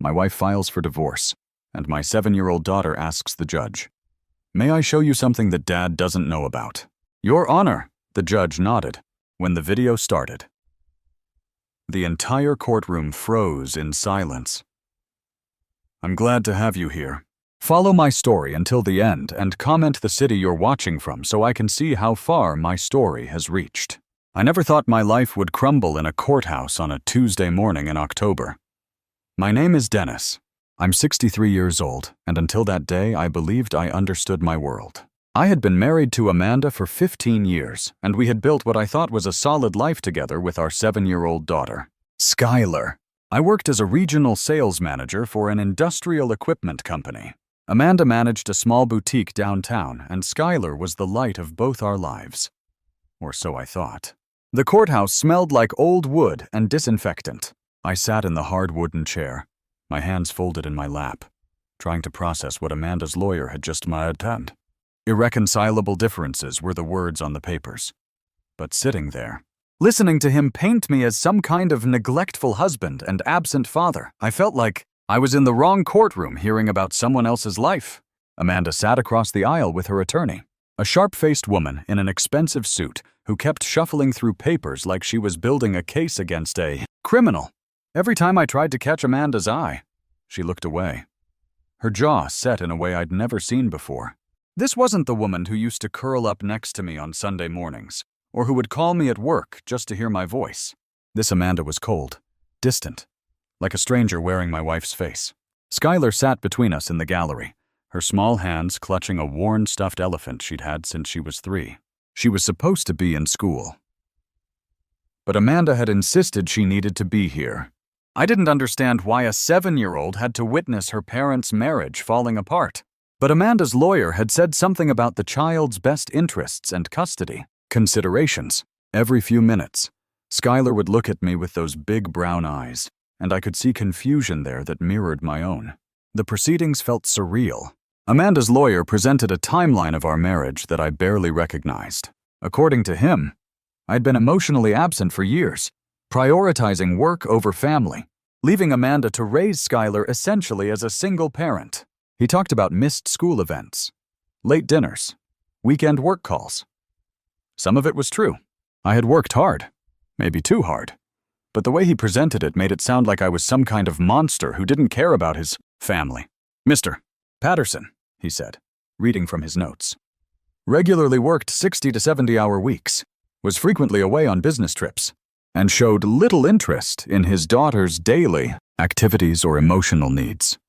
My wife files for divorce, and my 7-year-old daughter asks the judge, "May I show you something that Dad doesn't know about?" "Your Honor," the judge nodded when the video started. The entire courtroom froze in silence. "I'm glad to have you here. Follow my story until the end and comment the city you're watching from so I can see how far my story has reached. I never thought my life would crumble in a courthouse on a Tuesday morning in October. My name is Dennis. I'm 63 years old, and until that day I believed I understood my world. I had been married to Amanda for 15 years, and we had built what I thought was a solid life together with our 7-year-old daughter, Skylar. I worked as a regional sales manager for an industrial equipment company. Amanda managed a small boutique downtown, and Skylar was the light of both our lives. Or so I thought. The courthouse smelled like old wood and disinfectant. I sat in the hard wooden chair, my hands folded in my lap, trying to process what Amanda's lawyer had just said. Irreconcilable differences were the words on the papers. But sitting there, listening to him paint me as some kind of neglectful husband and absent father, I felt like I was in the wrong courtroom hearing about someone else's life. Amanda sat across the aisle with her attorney, a sharp-faced woman in an expensive suit who kept shuffling through papers like she was building a case against a criminal. Every time I tried to catch Amanda's eye, she looked away, her jaw set in a way I'd never seen before. This wasn't the woman who used to curl up next to me on Sunday mornings, or who would call me at work just to hear my voice. This Amanda was cold, distant, like a stranger wearing my wife's face. Skylar sat between us in the gallery, her small hands clutching a worn stuffed elephant she'd had since she was 3. She was supposed to be in school. But Amanda had insisted she needed to be here. I didn't understand why a 7-year-old had to witness her parents' marriage falling apart. But Amanda's lawyer had said something about the child's best interests and custody considerations. Every few minutes, Skylar would look at me with those big brown eyes, and I could see confusion there that mirrored my own. The proceedings felt surreal. Amanda's lawyer presented a timeline of our marriage that I barely recognized. According to him, I'd been emotionally absent for years, prioritizing work over family, leaving Amanda to raise Skylar essentially as a single parent. He talked about missed school events, late dinners, weekend work calls. Some of it was true. I had worked hard, maybe too hard. But the way he presented it made it sound like I was some kind of monster who didn't care about his family. "Mr. Patterson," he said, reading from his notes, "regularly worked 60 to 70-hour weeks, was frequently away on business trips, and showed little interest in his daughter's daily activities or emotional needs."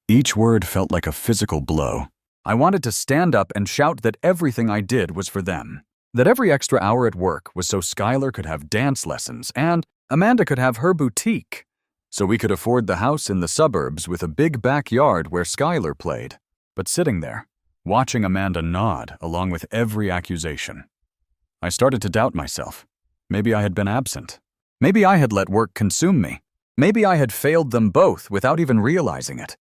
Each word felt like a physical blow. I wanted to stand up and shout that everything I did was for them, that every extra hour at work was so Skylar could have dance lessons and Amanda could have her boutique, so we could afford the house in the suburbs with a big backyard where Skylar played. But sitting there, watching Amanda nod along with every accusation, I started to doubt myself. Maybe I had been absent. Maybe I had let work consume me. Maybe I had failed them both without even realizing it.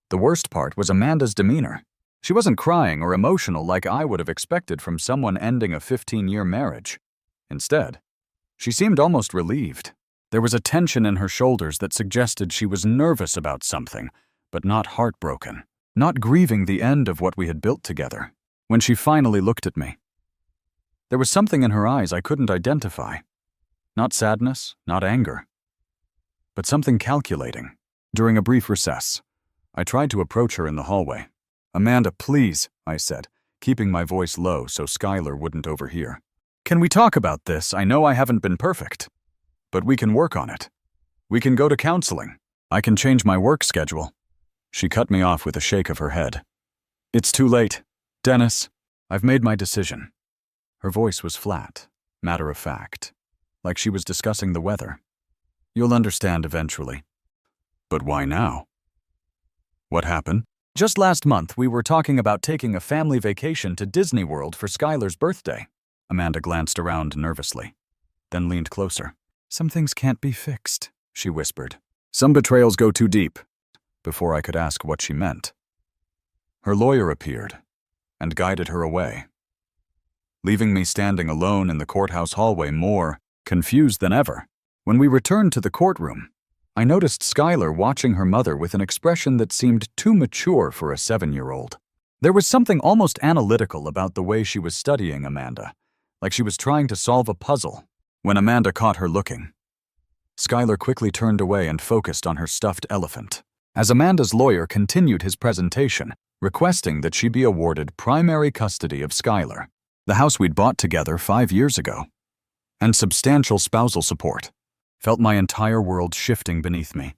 The worst part was Amanda's demeanor. She wasn't crying or emotional like I would have expected from someone ending a 15-year marriage. Instead, she seemed almost relieved. There was a tension in her shoulders that suggested she was nervous about something, but not heartbroken, not grieving the end of what we had built together. When she finally looked at me, there was something in her eyes I couldn't identify. Not sadness, not anger, but something calculating. During a brief recess, I tried to approach her in the hallway. "Amanda, please," I said, keeping my voice low so Skylar wouldn't overhear. "Can we talk about this? I know I haven't been perfect, but we can work on it. We can go to counseling. I can change my work schedule." She cut me off with a shake of her head. "It's too late. Dennis, I've made my decision." Her voice was flat, matter-of-fact, like she was discussing the weather. "You'll understand eventually." "But why now?" "What happened?" "Just last month, we were talking about taking a family vacation to Disney World for Skylar's birthday." Amanda glanced around nervously, then leaned closer. "Some things can't be fixed," she whispered. "Some betrayals go too deep." Before I could ask what she meant, her lawyer appeared and guided her away, leaving me standing alone in the courthouse hallway more confused than ever. When we returned to the courtroom, I noticed Skylar watching her mother with an expression that seemed too mature for a 7-year-old. There was something almost analytical about the way she was studying Amanda, like she was trying to solve a puzzle. When Amanda caught her looking, Skylar quickly turned away and focused on her stuffed elephant. As Amanda's lawyer continued his presentation, requesting that she be awarded primary custody of Skylar, the house we'd bought together 5 years ago, and substantial spousal support, felt my entire world shifting beneath me.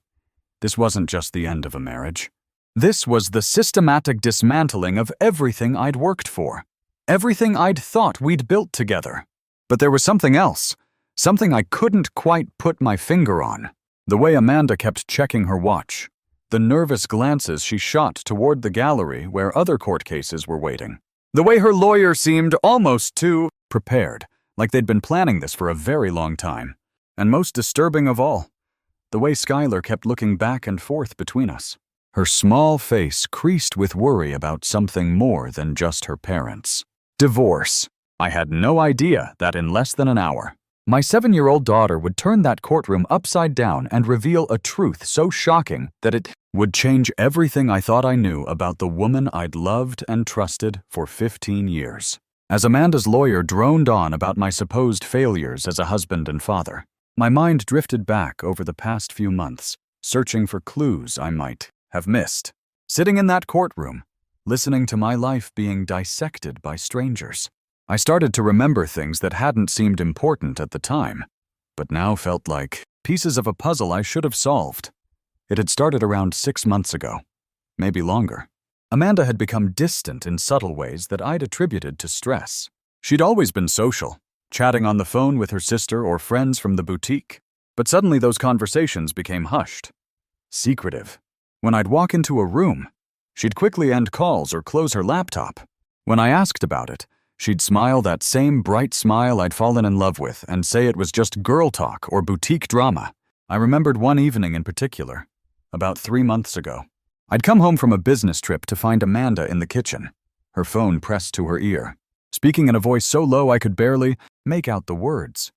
This wasn't just the end of a marriage. This was the systematic dismantling of everything I'd worked for, everything I'd thought we'd built together. But there was something else, something I couldn't quite put my finger on. The way Amanda kept checking her watch, the nervous glances she shot toward the gallery where other court cases were waiting, the way her lawyer seemed almost too prepared, like they'd been planning this for a very long time. And most disturbing of all, the way Skylar kept looking back and forth between us, her small face creased with worry about something more than just her parents. Divorce. I had no idea that in less than an hour, my 7-year-old daughter would turn that courtroom upside down and reveal a truth so shocking that it would change everything I thought I knew about the woman I'd loved and trusted for 15 years. As Amanda's lawyer droned on about my supposed failures as a husband and father, my mind drifted back over the past few months, searching for clues I might have missed. Sitting in that courtroom, listening to my life being dissected by strangers, I started to remember things that hadn't seemed important at the time, but now felt like pieces of a puzzle I should have solved. It had started around 6 months ago, maybe longer. Amanda had become distant in subtle ways that I'd attributed to stress. She'd always been social, chatting on the phone with her sister or friends from the boutique, but suddenly those conversations became hushed, secretive. When I'd walk into a room, she'd quickly end calls or close her laptop. When I asked about it, she'd smile that same bright smile I'd fallen in love with and say it was just girl talk or boutique drama. I remembered one evening in particular, about 3 months ago. I'd come home from a business trip to find Amanda in the kitchen, her phone pressed to her ear, speaking in a voice so low I could barely make out the words.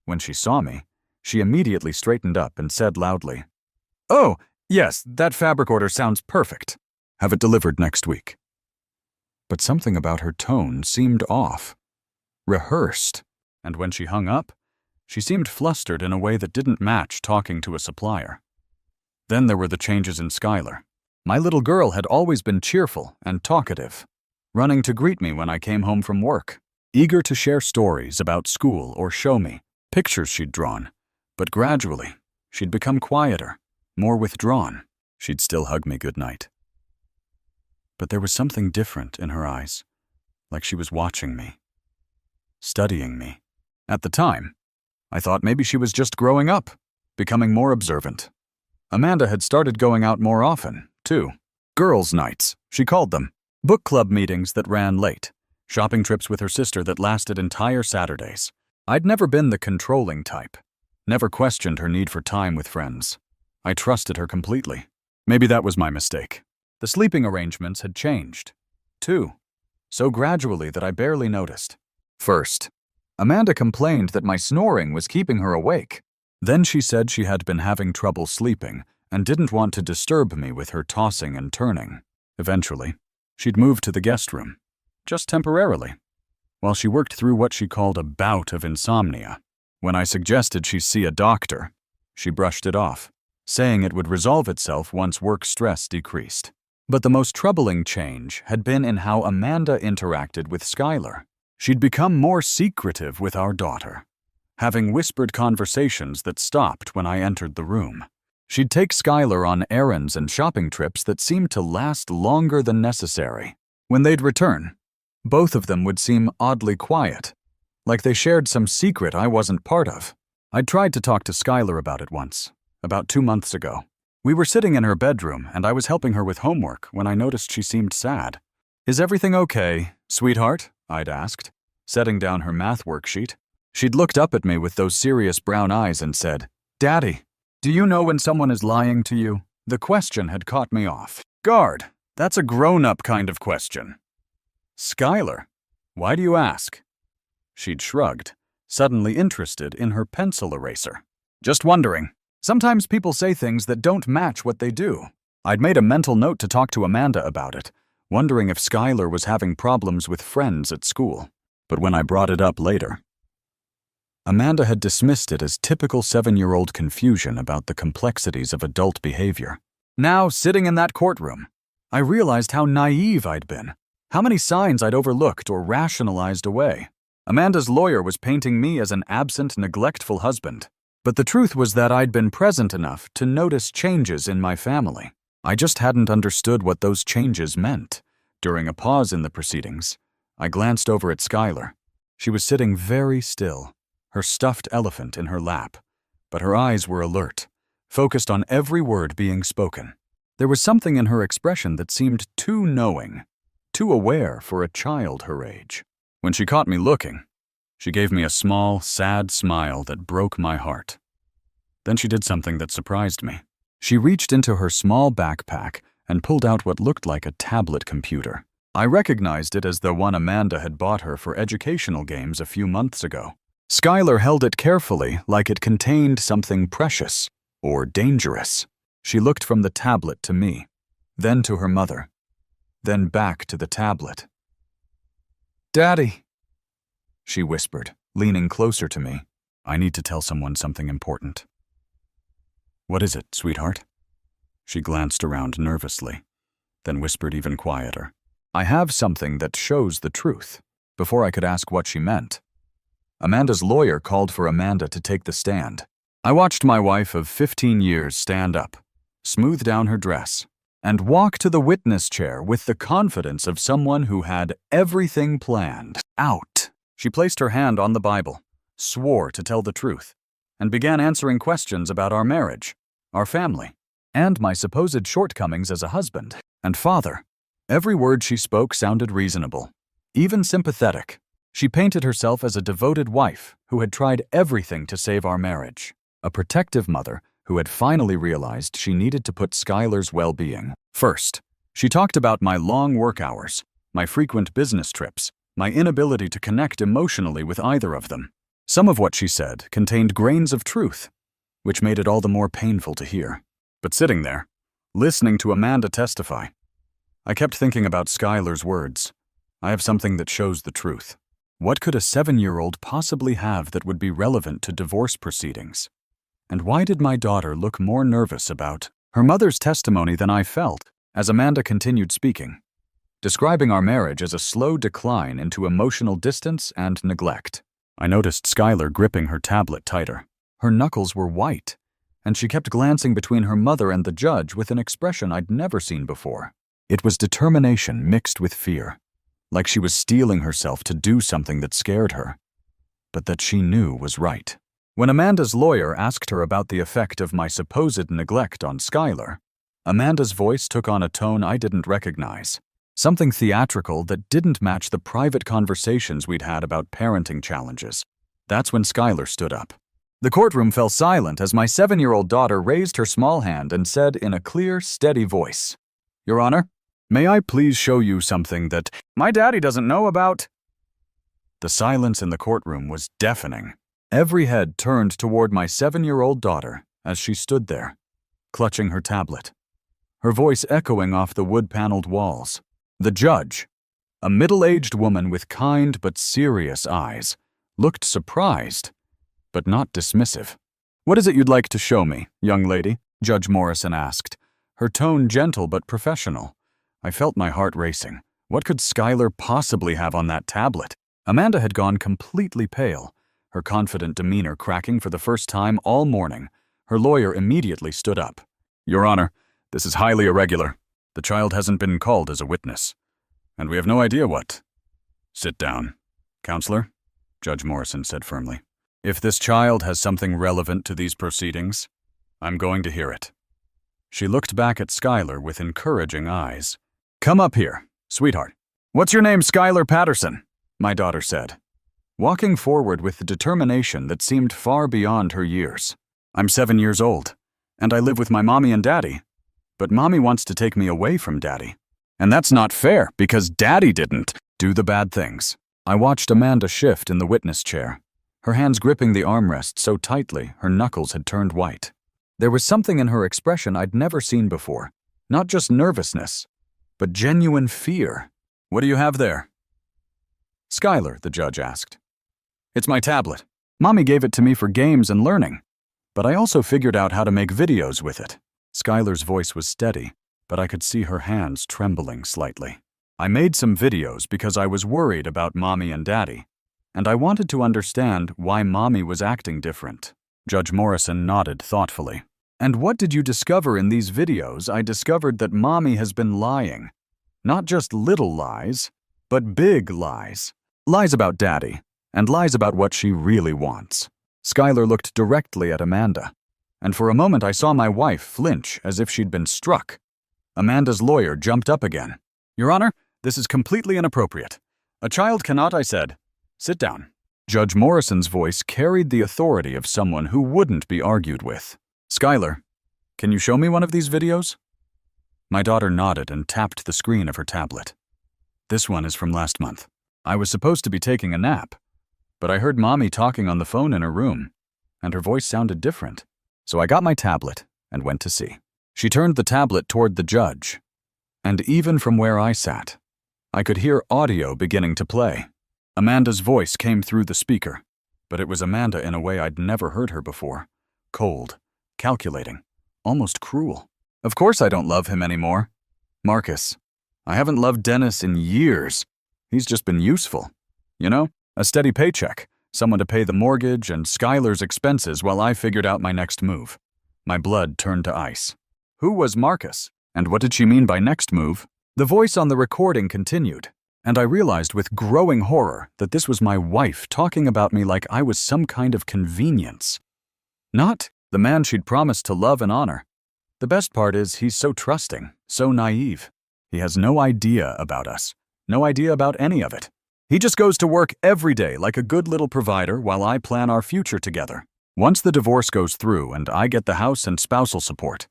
When she saw me, she immediately straightened up and said loudly, "Oh, yes, that fabric order sounds perfect. Have it delivered next week." But something about her tone seemed off, rehearsed, and when she hung up, she seemed flustered in a way that didn't match talking to a supplier. Then there were the changes in Skylar. My little girl had always been cheerful and talkative, running to greet me when I came home from work, eager to share stories about school or show me pictures she'd drawn. But gradually, she'd become quieter, more withdrawn. She'd still hug me goodnight. But there was something different in her eyes, like she was watching me, studying me. At the time, I thought maybe she was just growing up, becoming more observant. Amanda had started going out more often, too. Girls' nights, she called them. Book club meetings that ran late. Shopping trips with her sister that lasted entire Saturdays. I'd never been the controlling type. Never questioned her need for time with friends. I trusted her completely. Maybe that was my mistake. The sleeping arrangements had changed, too, so gradually that I barely noticed. First, Amanda complained that my snoring was keeping her awake. Then she said she had been having trouble sleeping and didn't want to disturb me with her tossing and turning. Eventually, she'd moved to the guest room, just temporarily, while she worked through what she called a bout of insomnia. When I suggested she see a doctor, she brushed it off, saying it would resolve itself once work stress decreased. But the most troubling change had been in how Amanda interacted with Skylar. She'd become more secretive with our daughter, having whispered conversations that stopped when I entered the room. She'd take Skylar on errands and shopping trips that seemed to last longer than necessary. When they'd return, both of them would seem oddly quiet, like they shared some secret I wasn't part of. I'd tried to talk to Skylar about it once, about 2 months ago. We were sitting in her bedroom, and I was helping her with homework when I noticed she seemed sad. "Is everything okay, sweetheart?" I'd asked, setting down her math worksheet. She'd looked up at me with those serious brown eyes and said, "Daddy, do you know when someone is lying to you?" The question had caught me off guard. That's a grown-up kind of question. "Skylar, why do you ask?" She'd shrugged, suddenly interested in her pencil eraser. "Just wondering. Sometimes people say things that don't match what they do. I'd made a mental note to talk to Amanda about it, wondering if Skylar was having problems with friends at school. But when I brought it up later, Amanda had dismissed it as typical 7-year-old confusion about the complexities of adult behavior. Now, sitting in that courtroom, I realized how naive I'd been, how many signs I'd overlooked or rationalized away. Amanda's lawyer was painting me as an absent, neglectful husband, but the truth was that I'd been present enough to notice changes in my family. I just hadn't understood what those changes meant. During a pause in the proceedings, I glanced over at Skylar. She was sitting very still, her stuffed elephant in her lap, but her eyes were alert, focused on every word being spoken. There was something in her expression that seemed too knowing, too aware for a child her age. When she caught me looking, she gave me a small, sad smile that broke my heart. Then she did something that surprised me. She reached into her small backpack and pulled out what looked like a tablet computer. I recognized it as the one Amanda had bought her for educational games a few months ago. Skylar held it carefully, like it contained something precious or dangerous. She looked from the tablet to me, then to her mother, then back to the tablet. "Daddy," she whispered, leaning closer to me. "I need to tell someone something important." "What is it, sweetheart?" She glanced around nervously, then whispered even quieter. "I have something that shows the truth." Before I could ask what she meant, Amanda's lawyer called for Amanda to take the stand. I watched my wife of 15 years stand up, smooth down her dress, and walk to the witness chair with the confidence of someone who had everything planned out. She placed her hand on the Bible, swore to tell the truth, and began answering questions about our marriage, our family, and my supposed shortcomings as a husband and father. Every word she spoke sounded reasonable, even sympathetic. She painted herself as a devoted wife who had tried everything to save our marriage, a protective mother who had finally realized she needed to put Skylar's well-being first. She talked about my long work hours, my frequent business trips, my inability to connect emotionally with either of them. Some of what she said contained grains of truth, which made it all the more painful to hear. But sitting there, listening to Amanda testify, I kept thinking about Skylar's words. I have something that shows the truth. What could a 7-year-old possibly have that would be relevant to divorce proceedings? And why did my daughter look more nervous about her mother's testimony than I felt as Amanda continued speaking, describing our marriage as a slow decline into emotional distance and neglect? I noticed Skylar gripping her tablet tighter. Her knuckles were white, and she kept glancing between her mother and the judge with an expression I'd never seen before. It was determination mixed with fear, like she was steeling herself to do something that scared her, but that she knew was right. When Amanda's lawyer asked her about the effect of my supposed neglect on Skylar, Amanda's voice took on a tone I didn't recognize, something theatrical that didn't match the private conversations we'd had about parenting challenges. That's when Skylar stood up. The courtroom fell silent as my 7-year-old daughter raised her small hand and said in a clear, steady voice, "Your Honor, may I please show you something that my daddy doesn't know about?" The silence in the courtroom was deafening. Every head turned toward my 7-year-old daughter as she stood there, clutching her tablet, her voice echoing off the wood-paneled walls. The judge, a middle-aged woman with kind but serious eyes, looked surprised, but not dismissive. "What is it you'd like to show me, young lady?" Judge Morrison asked, her tone gentle but professional. I felt my heart racing. What could Skylar possibly have on that tablet? Amanda had gone completely pale, her confident demeanor cracking for the first time all morning. Her lawyer immediately stood up. "Your Honor, this is highly irregular. The child hasn't been called as a witness, and we have no idea what." "Sit down, Counselor," Judge Morrison said firmly. "If this child has something relevant to these proceedings, I'm going to hear it." She looked back at Skylar with encouraging eyes. "Come up here, sweetheart." "What's your name, Skylar Patterson?" my daughter said, walking forward with the determination that seemed far beyond her years. "I'm 7 years old, and I live with my mommy and daddy, but mommy wants to take me away from daddy. And that's not fair, because daddy didn't do the bad things." I watched Amanda shift in the witness chair, her hands gripping the armrest so tightly her knuckles had turned white. There was something in her expression I'd never seen before. Not just nervousness, but genuine fear. "What do you have there?" "Skylar," the judge asked. "It's my tablet. Mommy gave it to me for games and learning. But I also figured out how to make videos with it." Skylar's voice was steady, but I could see her hands trembling slightly. "I made some videos because I was worried about Mommy and Daddy, and I wanted to understand why Mommy was acting different." Judge Morrison nodded thoughtfully. "And what did you discover in these videos?" "I discovered that Mommy has been lying. Not just little lies, but big lies. Lies about Daddy, and lies about what she really wants." Skylar looked directly at Amanda, and for a moment I saw my wife flinch as if she'd been struck. Amanda's lawyer jumped up again. "Your Honor, this is completely inappropriate. A child cannot," I said. "Sit down." Judge Morrison's voice carried the authority of someone who wouldn't be argued with. "Skylar, can you show me one of these videos?" My daughter nodded and tapped the screen of her tablet. "This one is from last month. I was supposed to be taking a nap, but I heard Mommy talking on the phone in her room, and her voice sounded different. So I got my tablet and went to see." She turned the tablet toward the judge, and even from where I sat, I could hear audio beginning to play. Amanda's voice came through the speaker, but it was Amanda in a way I'd never heard her before. Cold, calculating, almost cruel. "Of course I don't love him anymore. Marcus, I haven't loved Dennis in years. He's just been useful. You know, a steady paycheck, someone to pay the mortgage and Skylar's expenses while I figured out my next move." My blood turned to ice. Who was Marcus? And what did she mean by next move? The voice on the recording continued, and I realized with growing horror that this was my wife talking about me like I was some kind of convenience. Not the man she'd promised to love and honor. The best part is he's so trusting, so naive. He has no idea about us, no idea about any of it. He just goes to work every day like a good little provider while I plan our future together. Once the divorce goes through and I get the house and spousal support,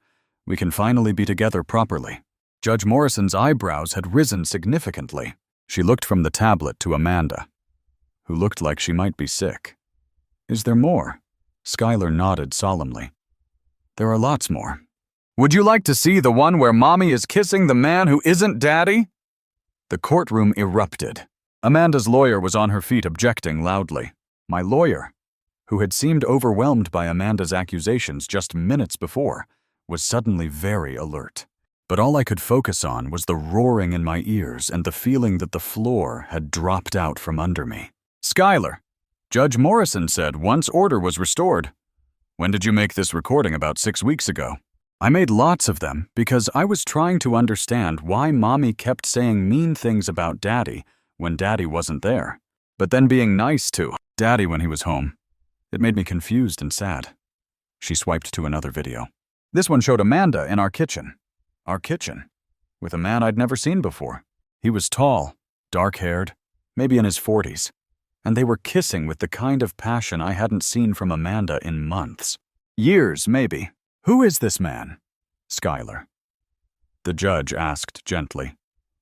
we can finally be together properly. Judge Morrison's eyebrows had risen significantly. She looked from the tablet to Amanda, who looked like she might be sick. "Is there more?" Skylar nodded solemnly. "There are lots more." "Would you like to see the one where Mommy is kissing the man who isn't Daddy?" The courtroom erupted. Amanda's lawyer was on her feet objecting loudly. My lawyer, who had seemed overwhelmed by Amanda's accusations just minutes before, was suddenly very alert. But all I could focus on was the roaring in my ears and the feeling that the floor had dropped out from under me. "Skylar, Judge Morrison said once order was restored. When did you make this recording? About 6 weeks ago. I made lots of them because I was trying to understand why Mommy kept saying mean things about Daddy when Daddy wasn't there, but then being nice to Daddy when he was home. It made me confused and sad." She swiped to another video. This one showed Amanda in our kitchen, with a man I'd never seen before. He was tall, dark-haired, maybe in his 40s, and they were kissing with the kind of passion I hadn't seen from Amanda in months. Years, maybe. "Who is this man?" "Skylar." The judge asked gently.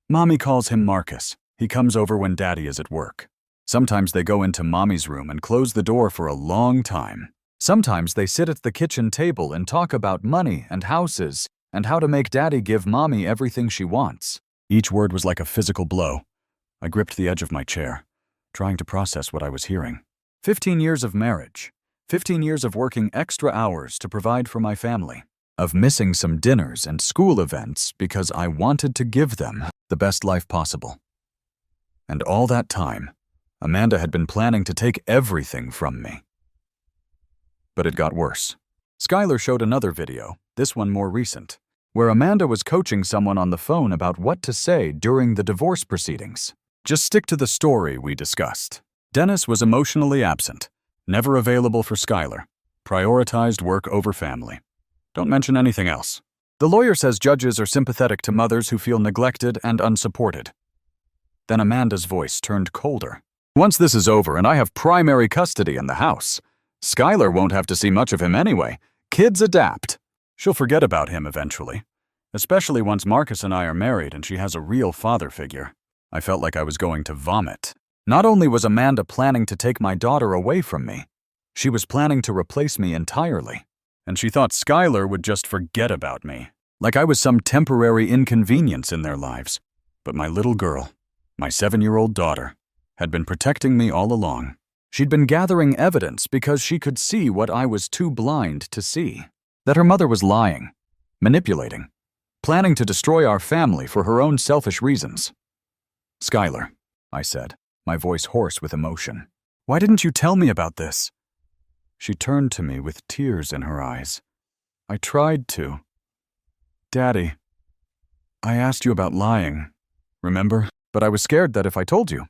"Mommy calls him Marcus. He comes over when Daddy is at work. Sometimes they go into Mommy's room and close the door for a long time. Sometimes they sit at the kitchen table and talk about money and houses and how to make Daddy give Mommy everything she wants." Each word was like a physical blow. I gripped the edge of my chair, trying to process what I was hearing. 15 years of marriage, 15 years of working extra hours to provide for my family, of missing some dinners and school events because I wanted to give them the best life possible. And all that time, Amanda had been planning to take everything from me. But it got worse. Skylar showed another video, this one more recent, where Amanda was coaching someone on the phone about what to say during the divorce proceedings. Just stick to the story we discussed. Dennis was emotionally absent, never available for Skylar, prioritized work over family. Don't mention anything else. The lawyer says judges are sympathetic to mothers who feel neglected and unsupported. Then Amanda's voice turned colder. "Once this is over and I have primary custody in the house, Skylar won't have to see much of him anyway. Kids adapt. She'll forget about him eventually, especially once Marcus and I are married and she has a real father figure." I felt like I was going to vomit. Not only was Amanda planning to take my daughter away from me, she was planning to replace me entirely. And she thought Skylar would just forget about me, like I was some temporary inconvenience in their lives. But my little girl, my 7-year-old daughter, had been protecting me all along. She'd been gathering evidence because she could see what I was too blind to see. That her mother was lying, manipulating, planning to destroy our family for her own selfish reasons. "Skylar," I said, my voice hoarse with emotion, "why didn't you tell me about this?" She turned to me with tears in her eyes. "I tried to. Daddy, I asked you about lying, remember? But I was scared that if I told you,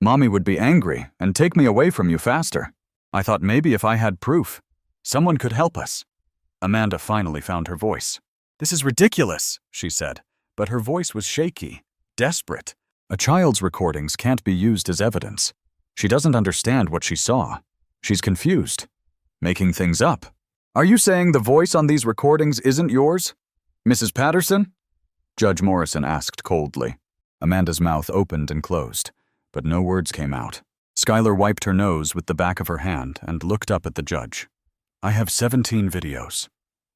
Mommy would be angry and take me away from you faster. I thought maybe if I had proof, someone could help us." Amanda finally found her voice. "This is ridiculous," she said, but her voice was shaky, desperate. A child's recordings can't be used as evidence. She doesn't understand what she saw. She's confused, making things up. "Are you saying the voice on these recordings isn't yours, Mrs. Patterson?" Judge Morrison asked coldly. Amanda's mouth opened and closed, but no words came out. Skylar wiped her nose with the back of her hand and looked up at the judge. "I have 17 videos,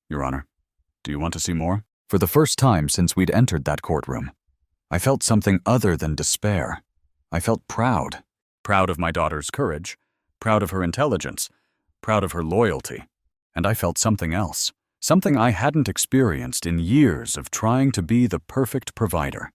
Your Honor. Do you want to see more?" For the first time since we'd entered that courtroom, I felt something other than despair. I felt proud. Proud of my daughter's courage, proud of her intelligence, proud of her loyalty. And I felt something else, something I hadn't experienced in years of trying to be the perfect provider,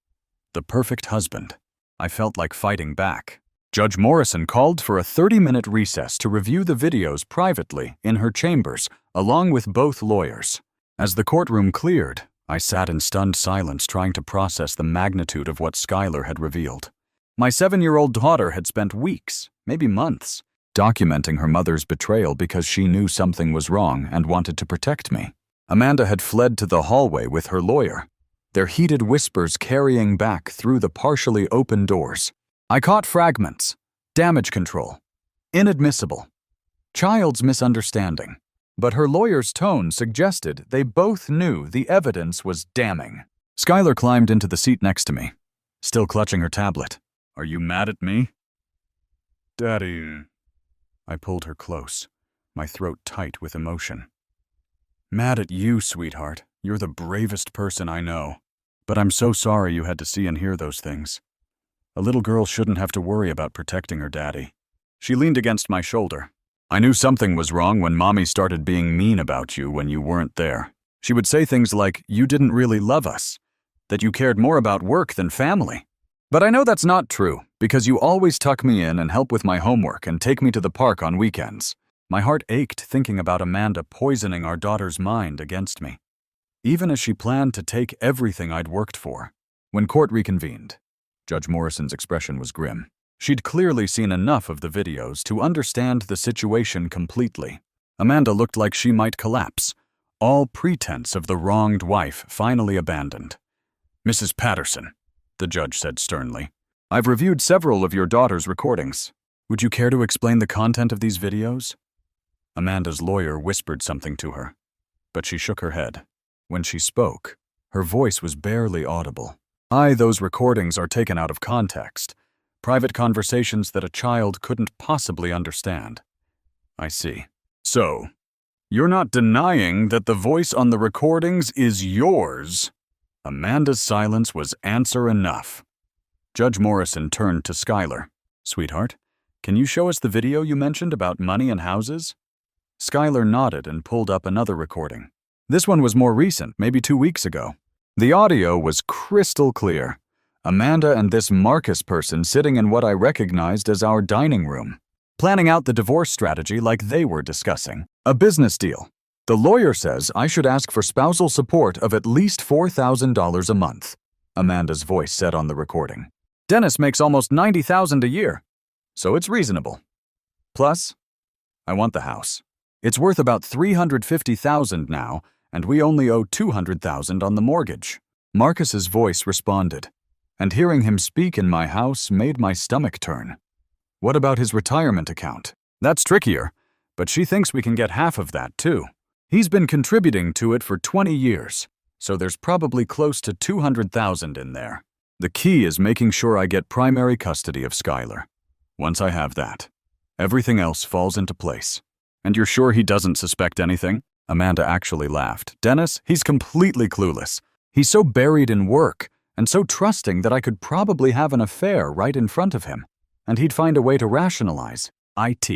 the perfect husband. I felt like fighting back. Judge Morrison called for a 30-minute recess to review the videos privately in her chambers, along with both lawyers. As the courtroom cleared, I sat in stunned silence trying to process the magnitude of what Skylar had revealed. My 7-year-old daughter had spent weeks, maybe months, documenting her mother's betrayal because she knew something was wrong and wanted to protect me. Amanda had fled to the hallway with her lawyer, their heated whispers carrying back through the partially open doors. I caught fragments, damage control, inadmissible, child's misunderstanding. But her lawyer's tone suggested they both knew the evidence was damning. Skylar climbed into the seat next to me, still clutching her tablet. "Are you mad at me?" "Daddy." I pulled her close, my throat tight with emotion. "Mad at you, sweetheart. You're the bravest person I know. But I'm so sorry you had to see and hear those things. A little girl shouldn't have to worry about protecting her daddy." She leaned against my shoulder. "I knew something was wrong when Mommy started being mean about you when you weren't there. She would say things like, you didn't really love us, that you cared more about work than family. But I know that's not true, because you always tuck me in and help with my homework and take me to the park on weekends." My heart ached thinking about Amanda poisoning our daughter's mind against me, even as she planned to take everything I'd worked for. When court reconvened, Judge Morrison's expression was grim. She'd clearly seen enough of the videos to understand the situation completely. Amanda looked like she might collapse, all pretense of the wronged wife finally abandoned. "Mrs. Patterson," the judge said sternly, "I've reviewed several of your daughter's recordings. Would you care to explain the content of these videos?" Amanda's lawyer whispered something to her, but she shook her head. When she spoke, her voice was barely audible. Those recordings are taken out of context. Private conversations that a child couldn't possibly understand." "I see. So, you're not denying that the voice on the recordings is yours?" Amanda's silence was answer enough. Judge Morrison turned to Skylar. "Sweetheart, can you show us the video you mentioned about money and houses?" Skylar nodded and pulled up another recording. This one was more recent, maybe 2 weeks ago. The audio was crystal clear. Amanda and this Marcus person sitting in what I recognized as our dining room, planning out the divorce strategy like they were discussing. A business deal. "The lawyer says I should ask for spousal support of at least $4,000 a month," Amanda's voice said on the recording. "Dennis makes almost $90,000 a year, so it's reasonable. Plus, I want the house. It's worth about $350,000 now, and we only owe $200,000 on the mortgage." Marcus's voice responded, and hearing him speak in my house made my stomach turn. "What about his retirement account?" "That's trickier, but she thinks we can get half of that, too. He's been contributing to it for 20 years, so there's probably close to $200,000 in there. The key is making sure I get primary custody of Skylar. Once I have that, everything else falls into place." "And you're sure he doesn't suspect anything?" Amanda actually laughed. Dennis, he's completely clueless. He's so buried in work and so trusting that I could probably have an affair right in front of him, and he'd find a way to rationalize IT.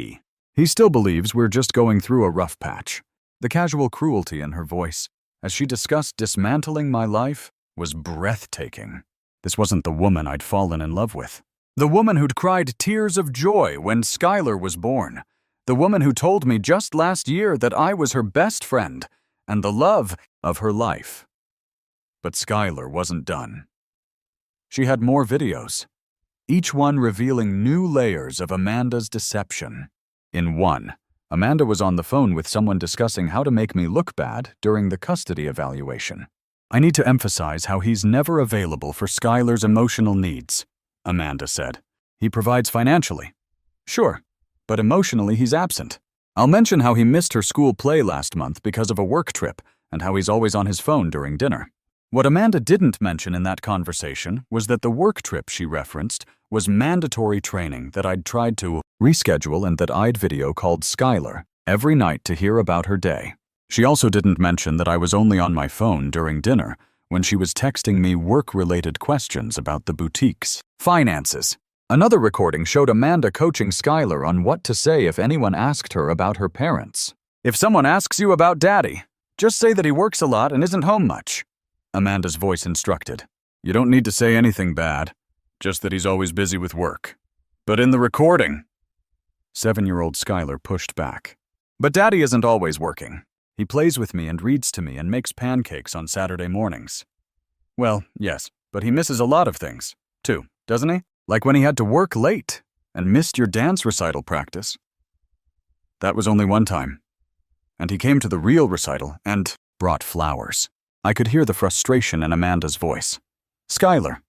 He still believes we're just going through a rough patch. The casual cruelty in her voice, as she discussed dismantling my life, was breathtaking. This wasn't the woman I'd fallen in love with. The woman who'd cried tears of joy when Skylar was born. The woman who told me just last year that I was her best friend and the love of her life. But Skylar wasn't done. She had more videos, each one revealing new layers of Amanda's deception. In one, Amanda was on the phone with someone discussing how to make me look bad during the custody evaluation. I need to emphasize how he's never available for Skylar's emotional needs, Amanda said. He provides financially. Sure, but emotionally he's absent. I'll mention how he missed her school play last month because of a work trip and how he's always on his phone during dinner. What Amanda didn't mention in that conversation was that the work trip she referenced was mandatory training that I'd tried to reschedule and that I'd video called Skylar every night to hear about her day. She also didn't mention that I was only on my phone during dinner when she was texting me work-related questions about the boutique's finances. Another recording showed Amanda coaching Skylar on what to say if anyone asked her about her parents. If someone asks you about Daddy, just say that he works a lot and isn't home much, Amanda's voice instructed. You don't need to say anything bad, just that he's always busy with work. But in the recording, 7-year-old Skylar pushed back. But Daddy isn't always working. He plays with me and reads to me and makes pancakes on Saturday mornings. Well, yes, but he misses a lot of things, too, doesn't he? Like when he had to work late and missed your dance recital practice. That was only one time. And he came to the real recital and brought flowers. I could hear the frustration in Amanda's voice. Skylar,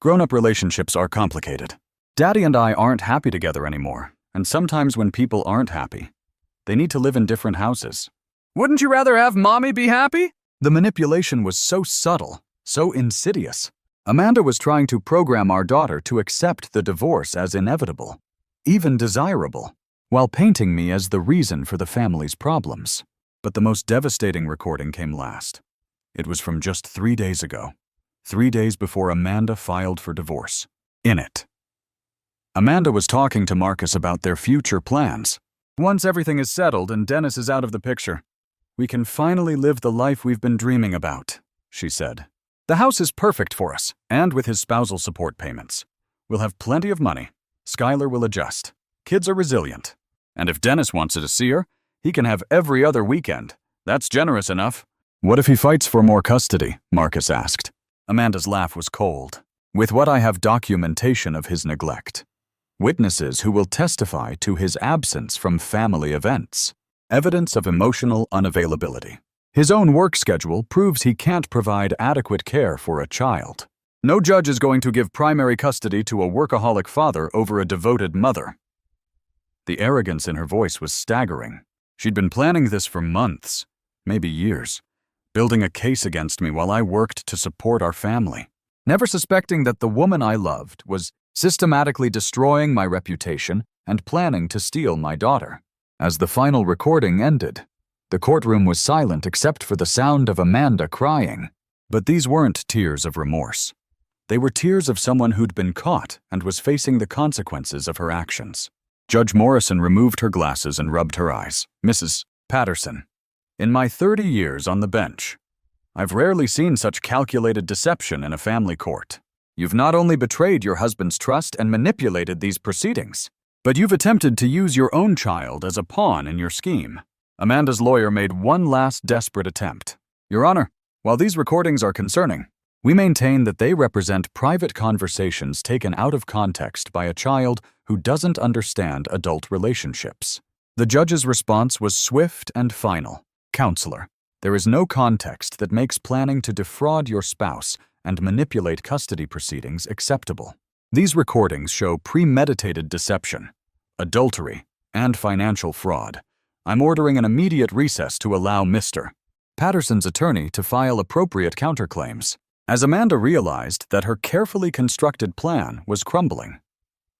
grown-up relationships are complicated. Daddy and I aren't happy together anymore, and sometimes when people aren't happy, they need to live in different houses. Wouldn't you rather have Mommy be happy? The manipulation was so subtle, so insidious. Amanda was trying to program our daughter to accept the divorce as inevitable, even desirable, while painting me as the reason for the family's problems. But the most devastating recording came last. It was from just 3 days ago, 3 days before Amanda filed for divorce. In it, Amanda was talking to Marcus about their future plans. Once everything is settled and Dennis is out of the picture, we can finally live the life we've been dreaming about, she said. The house is perfect for us, and with his spousal support payments. We'll have plenty of money. Skylar will adjust. Kids are resilient. And if Dennis wants to see her, he can have every other weekend. That's generous enough. What if he fights for more custody? Marcus asked. Amanda's laugh was cold. With what I have documentation of his neglect. Witnesses who will testify to his absence from family events. Evidence of emotional unavailability. His own work schedule proves he can't provide adequate care for a child. No judge is going to give primary custody to a workaholic father over a devoted mother. The arrogance in her voice was staggering. She'd been planning this for months, maybe years, building a case against me while I worked to support our family, never suspecting that the woman I loved was systematically destroying my reputation and planning to steal my daughter. As the final recording ended, the courtroom was silent except for the sound of Amanda crying. But these weren't tears of remorse. They were tears of someone who'd been caught and was facing the consequences of her actions. Judge Morrison removed her glasses and rubbed her eyes. Mrs. Patterson, in my 30 years on the bench, I've rarely seen such calculated deception in a family court. You've not only betrayed your husband's trust and manipulated these proceedings, but you've attempted to use your own child as a pawn in your scheme. Amanda's lawyer made one last desperate attempt. Your Honor, while these recordings are concerning, we maintain that they represent private conversations taken out of context by a child who doesn't understand adult relationships. The judge's response was swift and final. Counselor, there is no context that makes planning to defraud your spouse and manipulate custody proceedings acceptable. These recordings show premeditated deception, adultery, and financial fraud. I'm ordering an immediate recess to allow Mr. Patterson's attorney to file appropriate counterclaims. As Amanda realized that her carefully constructed plan was crumbling,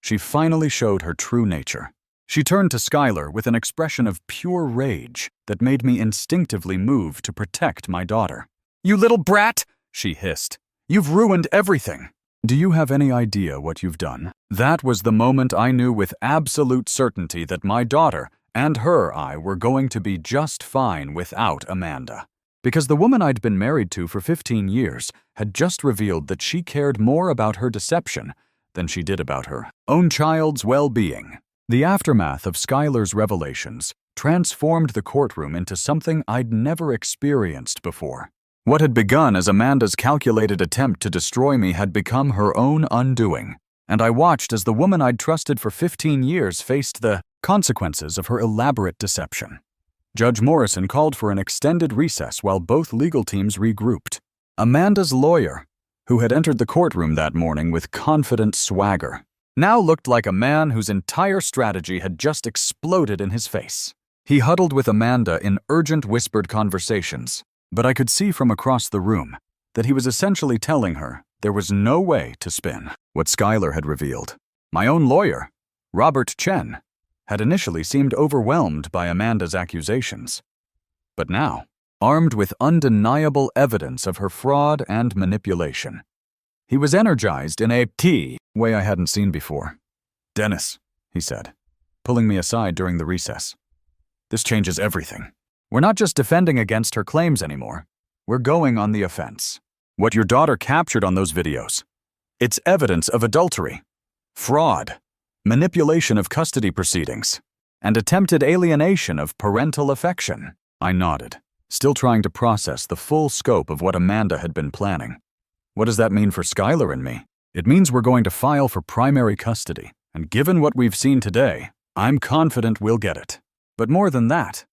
she finally showed her true nature. She turned to Skylar with an expression of pure rage that made me instinctively move to protect my daughter. "You little brat!" she hissed. "You've ruined everything." Do you have any idea what you've done? That was the moment I knew with absolute certainty that my daughter and I were going to be just fine without Amanda. Because the woman I'd been married to for 15 years had just revealed that she cared more about her deception than she did about her own child's well-being. The aftermath of Skylar's revelations transformed the courtroom into something I'd never experienced before. What had begun as Amanda's calculated attempt to destroy me had become her own undoing, and I watched as the woman I'd trusted for 15 years faced the consequences of her elaborate deception. Judge Morrison called for an extended recess while both legal teams regrouped. Amanda's lawyer, who had entered the courtroom that morning with confident swagger, now looked like a man whose entire strategy had just exploded in his face. He huddled with Amanda in urgent whispered conversations, but I could see from across the room that he was essentially telling her there was no way to spin what Skylar had revealed. My own lawyer, Robert Chen, had initially seemed overwhelmed by Amanda's accusations. But now, armed with undeniable evidence of her fraud and manipulation, he was energized in a way I hadn't seen before. "Dennis," he said, pulling me aside during the recess. "This changes everything. We're not just defending against her claims anymore. We're going on the offense. What your daughter captured on those videos, it's evidence of adultery, fraud, manipulation of custody proceedings, and attempted alienation of parental affection." I nodded, still trying to process the full scope of what Amanda had been planning. "What does that mean for Skylar and me?" "It means we're going to file for primary custody, and given what we've seen today, I'm confident we'll get it. But more than that,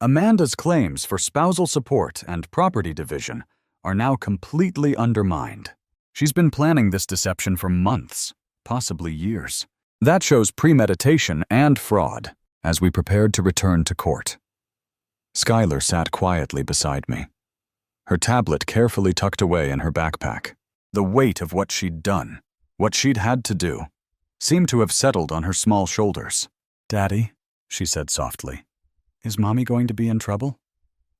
Amanda's claims for spousal support and property division are now completely undermined. She's been planning this deception for months, possibly years. That shows premeditation and fraud as we prepared to return to court. Skylar sat quietly beside me, her tablet carefully tucked away in her backpack. The weight of what she'd done, what she'd had to do, seemed to have settled on her small shoulders. "Daddy," she said softly, "is Mommy going to be in trouble?"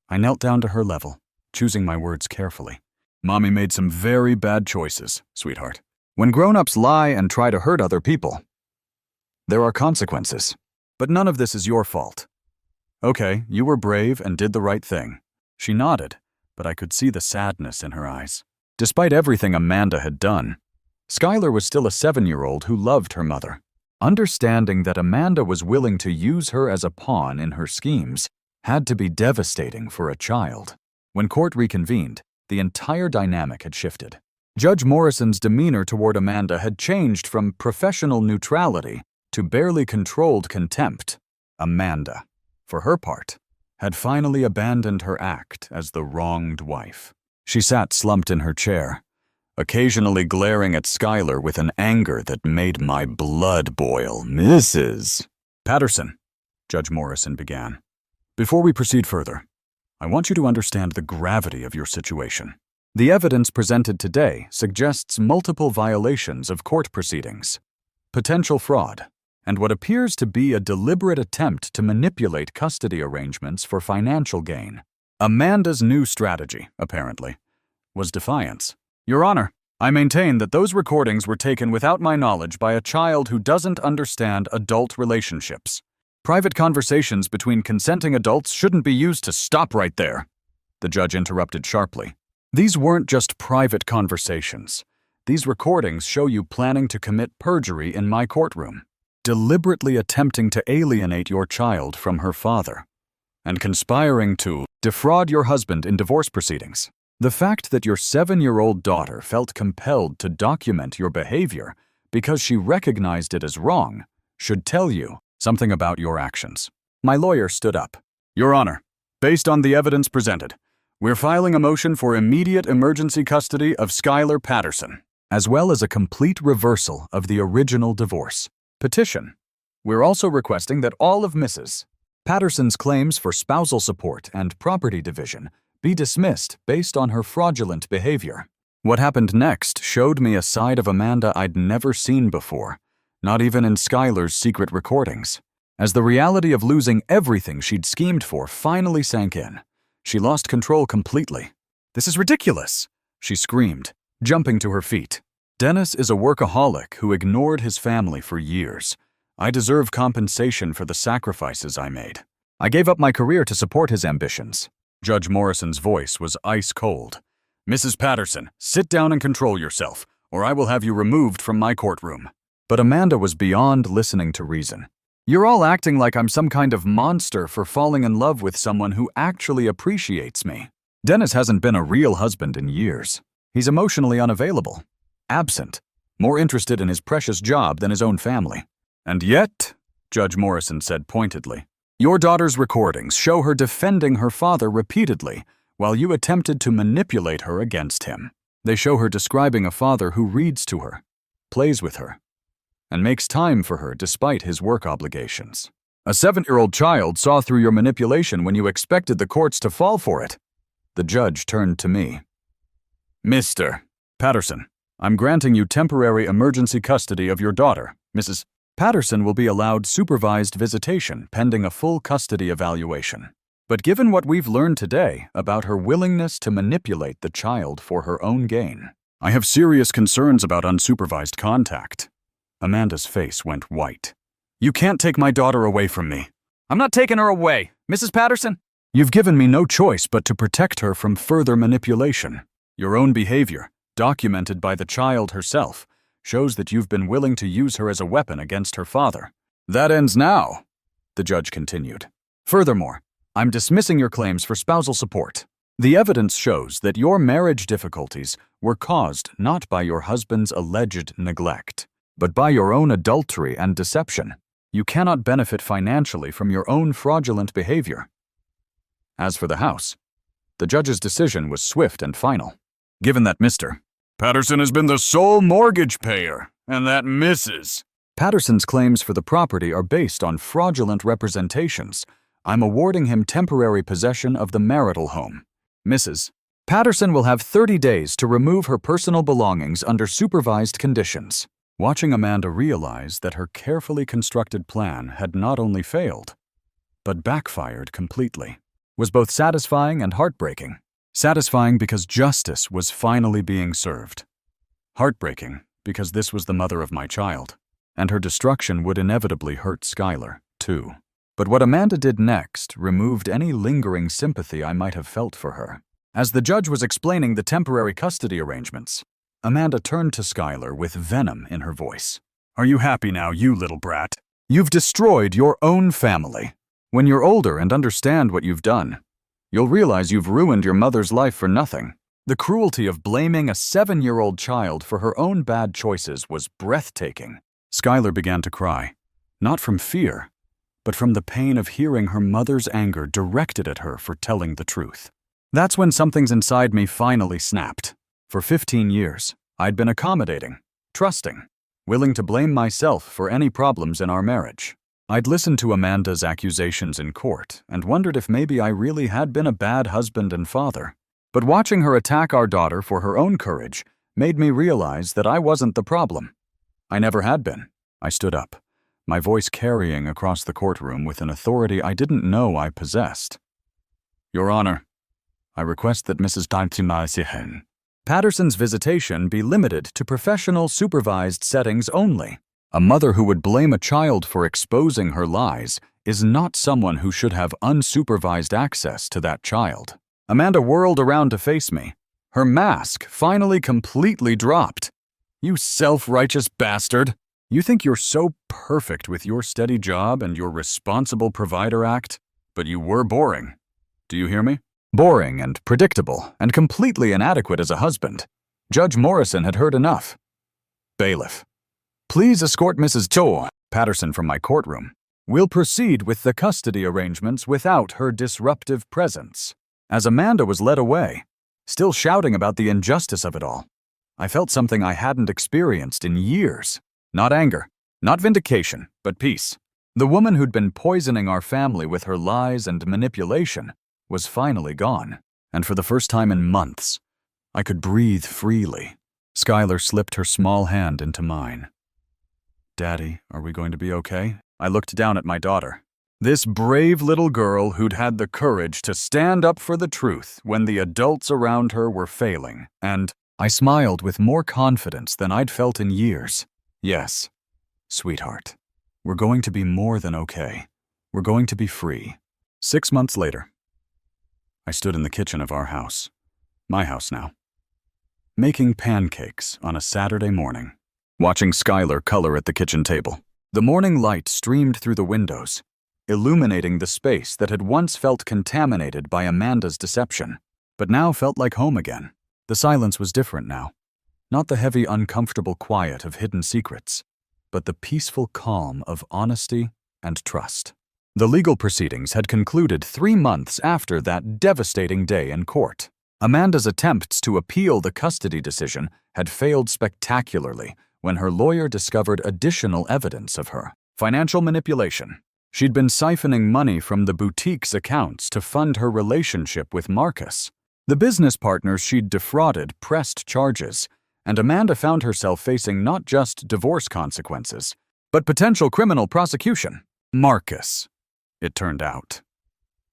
I knelt down to her level, choosing my words carefully. "Mommy made some very bad choices, sweetheart. When grown-ups lie and try to hurt other people, there are consequences. But none of this is your fault. Okay, you were brave and did the right thing." She nodded, but I could see the sadness in her eyes. Despite everything Amanda had done, Skylar was still a 7-year-old who loved her mother. Understanding that Amanda was willing to use her as a pawn in her schemes had to be devastating for a child. When court reconvened, the entire dynamic had shifted. Judge Morrison's demeanor toward Amanda had changed from professional neutrality to barely controlled contempt. Amanda, for her part, had finally abandoned her act as the wronged wife. She sat slumped in her chair, occasionally glaring at Skylar with an anger that made my blood boil. "Mrs. Patterson," Judge Morrison began, "before we proceed further, I want you to understand the gravity of your situation. The evidence presented today suggests multiple violations of court proceedings, potential fraud, and what appears to be a deliberate attempt to manipulate custody arrangements for financial gain. Amanda's new strategy, apparently, was defiance. Your Honor, I maintain that those recordings were taken without my knowledge by a child who doesn't understand adult relationships. Private conversations between consenting adults shouldn't be used to..." "Stop right there," the judge interrupted sharply. "These weren't just private conversations. These recordings show you planning to commit perjury in my courtroom, deliberately attempting to alienate your child from her father, and conspiring to defraud your husband in divorce proceedings. The fact that your 7-year-old daughter felt compelled to document your behavior because she recognized it as wrong should tell you something about your actions." My lawyer stood up. "Your Honor, based on the evidence presented, we're filing a motion for immediate emergency custody of Skylar Patterson, as well as a complete reversal of the original divorce petition. We're also requesting that all of Mrs. Patterson's claims for spousal support and property division be dismissed based on her fraudulent behavior." What happened next showed me a side of Amanda I'd never seen before, not even in Skylar's secret recordings. As the reality of losing everything she'd schemed for finally sank in, she lost control completely. "This is ridiculous," she screamed, jumping to her feet. "Dennis is a workaholic who ignored his family for years. I deserve compensation for the sacrifices I made. I gave up my career to support his ambitions." Judge Morrison's voice was ice cold. "Mrs. Patterson, sit down and control yourself, or I will have you removed from my courtroom." But Amanda was beyond listening to reason. "You're all acting like I'm some kind of monster for falling in love with someone who actually appreciates me. Dennis hasn't been a real husband in years. He's emotionally unavailable, absent, more interested in his precious job than his own family. And yet," Judge Morrison said pointedly, "your daughter's recordings show her defending her father repeatedly while you attempted to manipulate her against him. They show her describing a father who reads to her, plays with her, and makes time for her despite his work obligations. A 7-year-old child saw through your manipulation when you expected the courts to fall for it." The judge turned to me. "Mr. Patterson, I'm granting you temporary emergency custody of your daughter. Mrs. Patterson will be allowed supervised visitation pending a full custody evaluation. But given what we've learned today about her willingness to manipulate the child for her own gain, I have serious concerns about unsupervised contact." Amanda's face went white. "You can't take my daughter away from me." "I'm not taking her away, Mrs. Patterson." "You've given me no choice but to protect her from further manipulation. Your own behavior, documented by the child herself, shows that you've been willing to use her as a weapon against her father. That ends now," the judge continued. "Furthermore, I'm dismissing your claims for spousal support. The evidence shows that your marriage difficulties were caused not by your husband's alleged neglect, but by your own adultery and deception. You cannot benefit financially from your own fraudulent behavior." As for the house, the judge's decision was swift and final. "Given that Mr. Patterson has been the sole mortgage payer, and that Mrs. Patterson's claims for the property are based on fraudulent representations, I'm awarding him temporary possession of the marital home. Mrs. Patterson will have 30 days to remove her personal belongings under supervised conditions." Watching Amanda realize that her carefully constructed plan had not only failed, but backfired completely, was both satisfying and heartbreaking. Satisfying because justice was finally being served. Heartbreaking because this was the mother of my child, and her destruction would inevitably hurt Skylar, too. But what Amanda did next removed any lingering sympathy I might have felt for her. As the judge was explaining the temporary custody arrangements, Amanda turned to Skylar with venom in her voice. "Are you happy now, you little brat? You've destroyed your own family. When you're older and understand what you've done, you'll realize you've ruined your mother's life for nothing. The cruelty of blaming a 7-year-old child for her own bad choices was breathtaking." Skylar began to cry, not from fear, but from the pain of hearing her mother's anger directed at her for telling the truth. That's when something's inside me finally snapped. For 15 years, I'd been accommodating, trusting, willing to blame myself for any problems in our marriage. I'd listened to Amanda's accusations in court and wondered if maybe I really had been a bad husband and father. But watching her attack our daughter for her own courage made me realize that I wasn't the problem. I never had been. I stood up, my voice carrying across the courtroom with an authority I didn't know I possessed. "Your Honor, I request that Mrs. Patterson's visitation be limited to professional supervised settings only. A mother who would blame a child for exposing her lies is not someone who should have unsupervised access to that child." Amanda whirled around to face me. Her mask finally completely dropped. "You self-righteous bastard. You think you're so perfect with your steady job and your responsible provider act, but you were boring. Do you hear me? Boring and predictable and completely inadequate as a husband." Judge Morrison had heard enough. Bailiff, please escort Mrs. Patterson from my courtroom. We'll proceed with the custody arrangements without her disruptive presence. As Amanda was led away, still shouting about the injustice of it all, I felt something I hadn't experienced in years. Not anger, not vindication, but peace. The woman who'd been poisoning our family with her lies and manipulation was finally gone, and for the first time in months, I could breathe freely. Skylar slipped her small hand into mine. "Daddy, are we going to be okay?" I looked down at my daughter. This brave little girl who'd had the courage to stand up for the truth when the adults around her were failing, and I smiled with more confidence than I'd felt in years. Yes, sweetheart, we're going to be more than okay. We're going to be free. 6 months later, I stood in the kitchen of our house, my house now, making pancakes on a Saturday morning, watching Skylar color at the kitchen table. The morning light streamed through the windows, illuminating the space that had once felt contaminated by Amanda's deception, but now felt like home again. The silence was different now. Not the heavy, uncomfortable quiet of hidden secrets, but the peaceful calm of honesty and trust. The legal proceedings had concluded 3 months after that devastating day in court. Amanda's attempts to appeal the custody decision had failed spectacularly when her lawyer discovered additional evidence of her financial manipulation. She'd been siphoning money from the boutique's accounts to fund her relationship with Marcus. The business partners she'd defrauded pressed charges, and Amanda found herself facing not just divorce consequences, but potential criminal prosecution. Marcus, it turned out,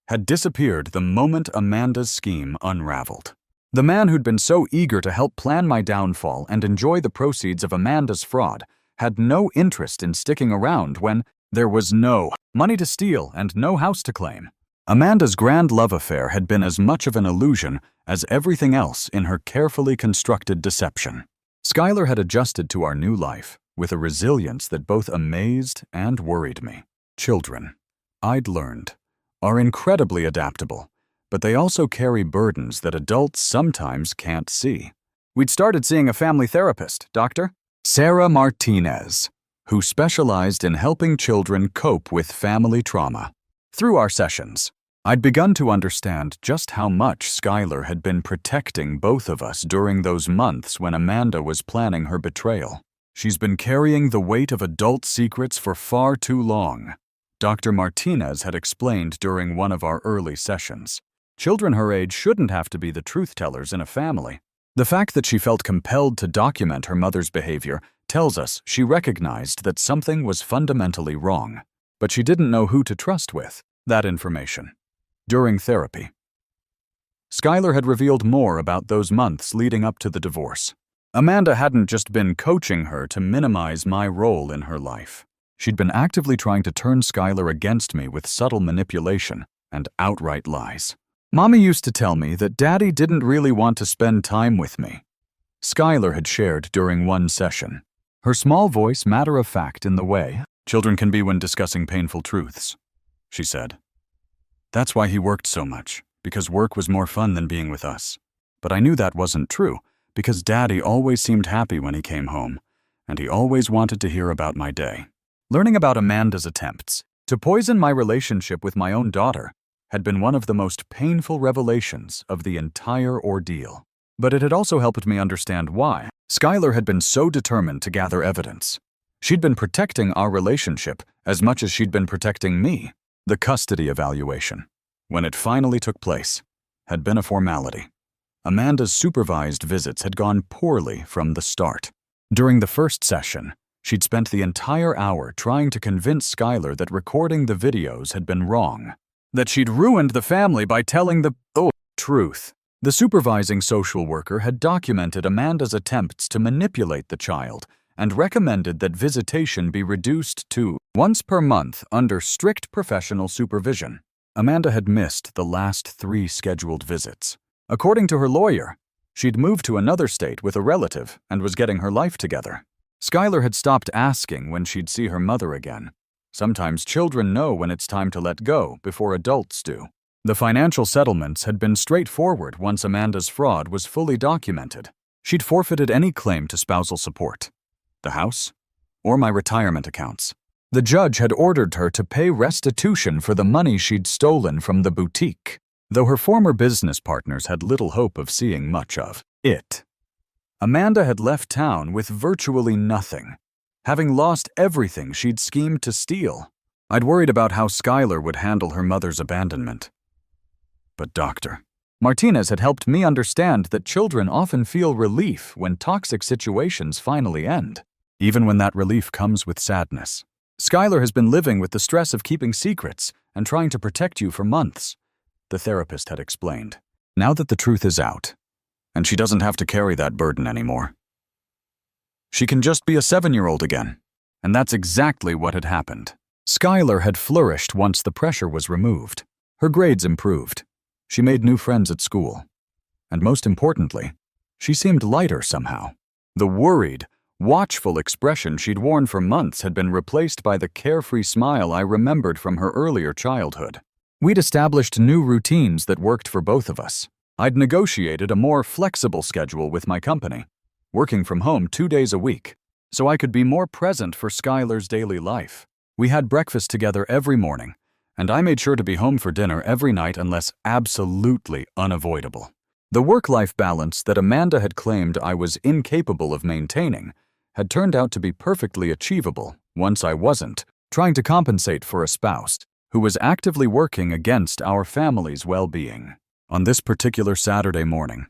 had disappeared the moment Amanda's scheme unraveled. The man who'd been so eager to help plan my downfall and enjoy the proceeds of Amanda's fraud had no interest in sticking around when there was no money to steal and no house to claim. Amanda's grand love affair had been as much of an illusion as everything else in her carefully constructed deception. Skylar had adjusted to our new life with a resilience that both amazed and worried me. Children, I'd learned, are incredibly adaptable, but they also carry burdens that adults sometimes can't see. We'd started seeing a family therapist, Dr. Sarah Martinez, who specialized in helping children cope with family trauma. Through our sessions, I'd begun to understand just how much Skylar had been protecting both of us during those months when Amanda was planning her betrayal. She's been carrying the weight of adult secrets for far too long, Dr. Martinez had explained during one of our early sessions. Children her age shouldn't have to be the truth-tellers in a family. The fact that she felt compelled to document her mother's behavior tells us she recognized that something was fundamentally wrong, but she didn't know who to trust with that information. During therapy, Skylar had revealed more about those months leading up to the divorce. Amanda hadn't just been coaching her to minimize my role in her life. She'd been actively trying to turn Skylar against me with subtle manipulation and outright lies. Mommy used to tell me that Daddy didn't really want to spend time with me, Skylar had shared during one session. Her small voice matter-of-fact in the way children can be when discussing painful truths, she said. That's why he worked so much, because work was more fun than being with us. But I knew that wasn't true, because Daddy always seemed happy when he came home, and he always wanted to hear about my day. Learning about Amanda's attempts to poison my relationship with my own daughter had been one of the most painful revelations of the entire ordeal. But it had also helped me understand why Skylar had been so determined to gather evidence. She'd been protecting our relationship as much as she'd been protecting me. The custody evaluation, when it finally took place, had been a formality. Amanda's supervised visits had gone poorly from the start. During the first session, she'd spent the entire hour trying to convince Skylar that recording the videos had been wrong, that she'd ruined the family by telling the truth. The supervising social worker had documented Amanda's attempts to manipulate the child and recommended that visitation be reduced to once per month under strict professional supervision. Amanda had missed the last 3 scheduled visits. According to her lawyer, she'd moved to another state with a relative and was getting her life together. Skylar had stopped asking when she'd see her mother again. Sometimes children know when it's time to let go before adults do. The financial settlements had been straightforward once Amanda's fraud was fully documented. She'd forfeited any claim to spousal support, the house, or my retirement accounts. The judge had ordered her to pay restitution for the money she'd stolen from the boutique, though her former business partners had little hope of seeing much of it. Amanda had left town with virtually nothing, having lost everything she'd schemed to steal. I'd worried about how Skylar would handle her mother's abandonment. But Dr. Martinez had helped me understand that children often feel relief when toxic situations finally end, even when that relief comes with sadness. Skylar has been living with the stress of keeping secrets and trying to protect you for months, the therapist had explained. Now that the truth is out, and she doesn't have to carry that burden anymore, she can just be a 7-year-old again. And that's exactly what had happened. Skylar had flourished once the pressure was removed. Her grades improved. She made new friends at school. And most importantly, she seemed lighter somehow. The worried, watchful expression she'd worn for months had been replaced by the carefree smile I remembered from her earlier childhood. We'd established new routines that worked for both of us. I'd negotiated a more flexible schedule with my company, working from home 2 days a week, so I could be more present for Skylar's daily life. We had breakfast together every morning, and I made sure to be home for dinner every night unless absolutely unavoidable. The work-life balance that Amanda had claimed I was incapable of maintaining had turned out to be perfectly achievable once I wasn't trying to compensate for a spouse who was actively working against our family's well-being. On this particular Saturday morning,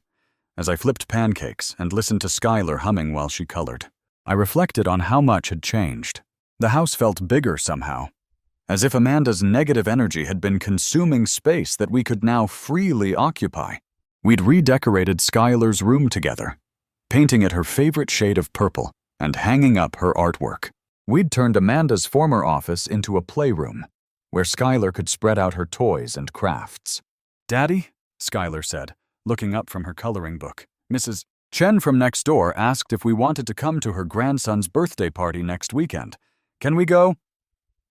as I flipped pancakes and listened to Skylar humming while she colored, I reflected on how much had changed. The house felt bigger somehow, as if Amanda's negative energy had been consuming space that we could now freely occupy. We'd redecorated Skylar's room together, painting it her favorite shade of purple and hanging up her artwork. We'd turned Amanda's former office into a playroom, where Skylar could spread out her toys and crafts. "Daddy," Skylar said, looking up from her coloring book, "Mrs. Chen from next door asked if we wanted to come to her grandson's birthday party next weekend. Can we go?"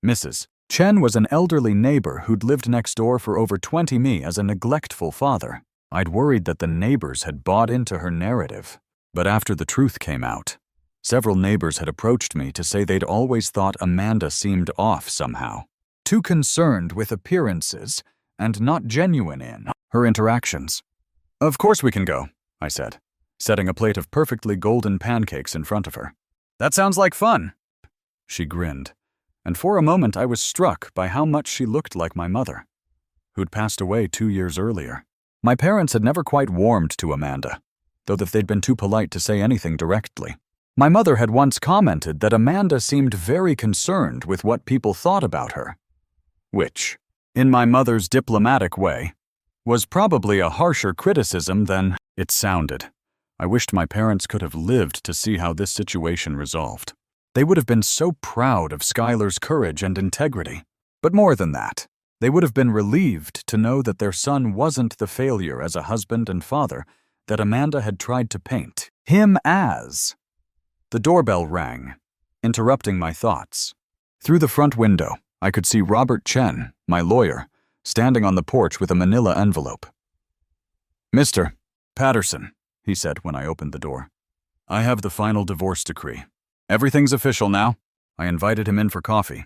Mrs. Chen was an elderly neighbor who'd lived next door for over 20 me as a neglectful father. I'd worried that the neighbors had bought into her narrative. But after the truth came out, several neighbors had approached me to say they'd always thought Amanda seemed off somehow, too concerned with appearances and not genuine in her interactions. "Of course we can go," I said, setting a plate of perfectly golden pancakes in front of her. "That sounds like fun." She grinned, and for a moment I was struck by how much she looked like my mother, who'd passed away 2 years earlier. My parents had never quite warmed to Amanda, though that they'd been too polite to say anything directly. My mother had once commented that Amanda seemed very concerned with what people thought about her, which, in my mother's diplomatic way, was probably a harsher criticism than it sounded. I wished my parents could have lived to see how this situation resolved. They would have been so proud of Skylar's courage and integrity. But more than that, they would have been relieved to know that their son wasn't the failure as a husband and father that Amanda had tried to paint him as. The doorbell rang, interrupting my thoughts. Through the front window, I could see Robert Chen, my lawyer, standing on the porch with a manila envelope. "Mr. Patterson," he said when I opened the door, "I have the final divorce decree. Everything's official now." I invited him in for coffee,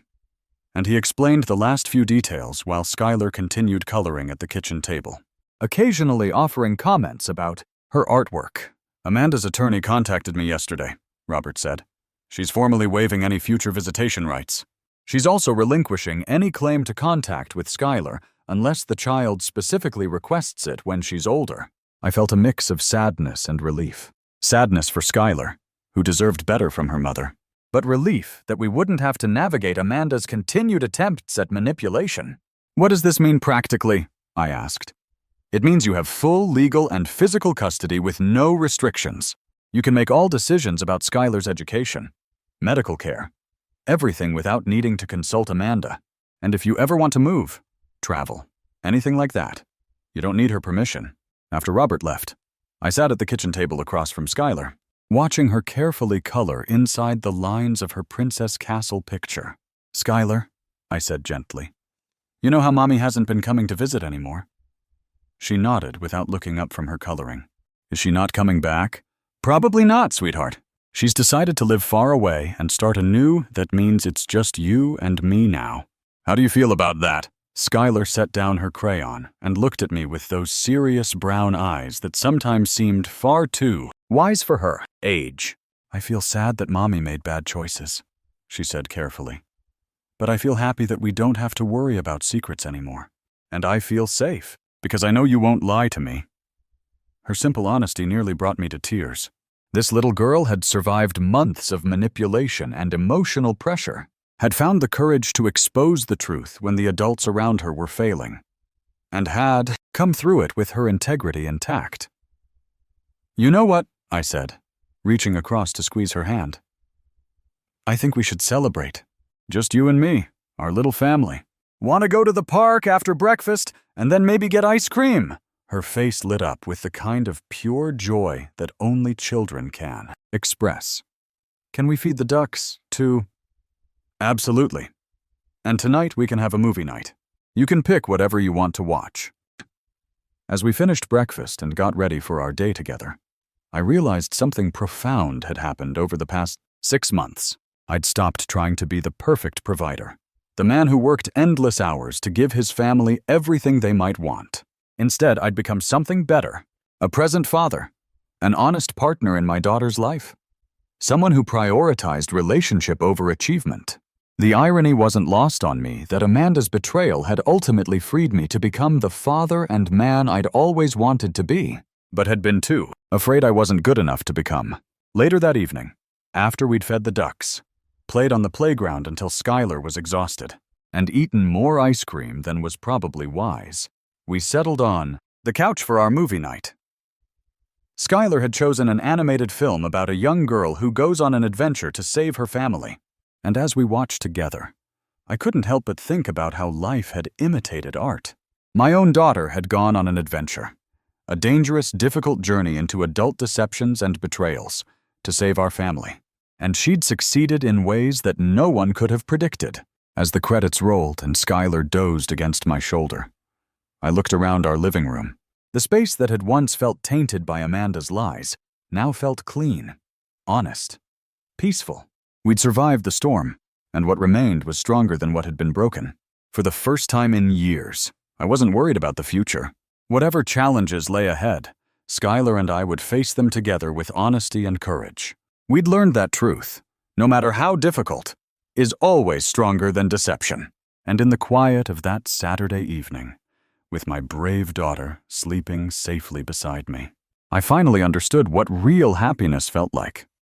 and he explained the last few details while Skylar continued coloring at the kitchen table, occasionally offering comments about her artwork. "Amanda's attorney contacted me yesterday," Robert said. "She's formally waiving any future visitation rights. She's also relinquishing any claim to contact with Skylar unless the child specifically requests it when she's older." I felt a mix of sadness and relief. Sadness for Skylar, who deserved better from her mother, but relief that we wouldn't have to navigate Amanda's continued attempts at manipulation. "What does this mean practically?" I asked. "It means you have full legal and physical custody with no restrictions. You can make all decisions about Skylar's education, medical care, everything without needing to consult Amanda. And if you ever want to move, travel, anything like that, you don't need her permission." After Robert left, I sat at the kitchen table across from Skylar, watching her carefully color inside the lines of her Princess Castle picture. "Skylar," I said gently, "you know how Mommy hasn't been coming to visit anymore?" She nodded without looking up from her coloring. "Is she not coming back?" "Probably not, sweetheart. She's decided to live far away and start anew. That means it's just you and me now." "How do you feel about that?" Skylar set down her crayon and looked at me with those serious brown eyes that sometimes seemed far too wise for her age. "I feel sad that Mommy made bad choices," she said carefully. "But I feel happy that we don't have to worry about secrets anymore. And I feel safe, because I know you won't lie to me." Her simple honesty nearly brought me to tears. This little girl had survived months of manipulation and emotional pressure, had found the courage to expose the truth when the adults around her were failing, and had come through it with her integrity intact. "You know what?" I said, reaching across to squeeze her hand. "I think we should celebrate. Just you and me, our little family. Want to go to the park after breakfast and then maybe get ice cream?" Her face lit up with the kind of pure joy that only children can express. "Can we feed the ducks, too?" "Absolutely. And tonight we can have a movie night. You can pick whatever you want to watch." As we finished breakfast and got ready for our day together, I realized something profound had happened over the past 6 months. I'd stopped trying to be the perfect provider, the man who worked endless hours to give his family everything they might want. Instead, I'd become something better, a present father, an honest partner in my daughter's life, someone who prioritized relationship over achievement. The irony wasn't lost on me that Amanda's betrayal had ultimately freed me to become the father and man I'd always wanted to be, but had been too afraid I wasn't good enough to become. Later that evening, after we'd fed the ducks, played on the playground until Skylar was exhausted, and eaten more ice cream than was probably wise, we settled on the couch for our movie night. Skylar had chosen an animated film about a young girl who goes on an adventure to save her family, and as we watched together, I couldn't help but think about how life had imitated art. My own daughter had gone on an adventure, a dangerous, difficult journey into adult deceptions and betrayals to save our family, and she'd succeeded in ways that no one could have predicted. As the credits rolled and Skylar dozed against my shoulder, I looked around our living room. The space that had once felt tainted by Amanda's lies now felt clean, honest, peaceful. We'd survived the storm, and what remained was stronger than what had been broken. For the first time in years, I wasn't worried about the future. Whatever challenges lay ahead, Skylar and I would face them together with honesty and courage. We'd learned that truth, no matter how difficult, is always stronger than deception. And in the quiet of that Saturday evening, with my brave daughter sleeping safely beside me, I finally understood what real happiness felt like.